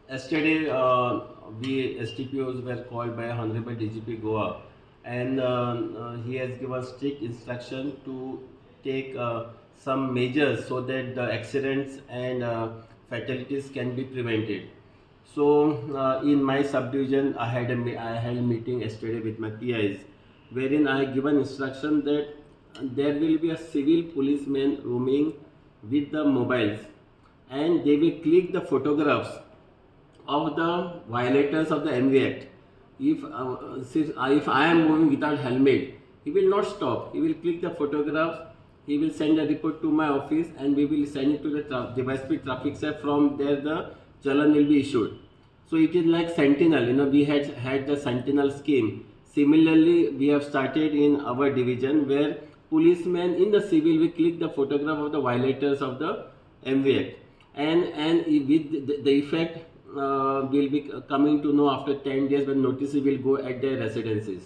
Yesterday, we STPOs were called by Honorable DGP Goa, and he has given strict instruction to take some measures so that the accidents and fatalities can be prevented. So, in my subdivision, I had a meeting yesterday with my PIs, wherein I had given instruction that there will be a civil policeman roaming with the mobiles, and they will click the photographs of the violators of the MV Act. If I am moving without helmet, he will not stop. He will click the photographs. He will send a report to my office, and we will send it to the device speed traffic sir. From there, the challan will be issued. So it is like Sentinel. We had the Sentinel scheme. Similarly, we have started in our division where policemen in the civil will click the photograph of the violators of the MV Act, and with the effect will be coming to know after 10 days when notices will go at their residences.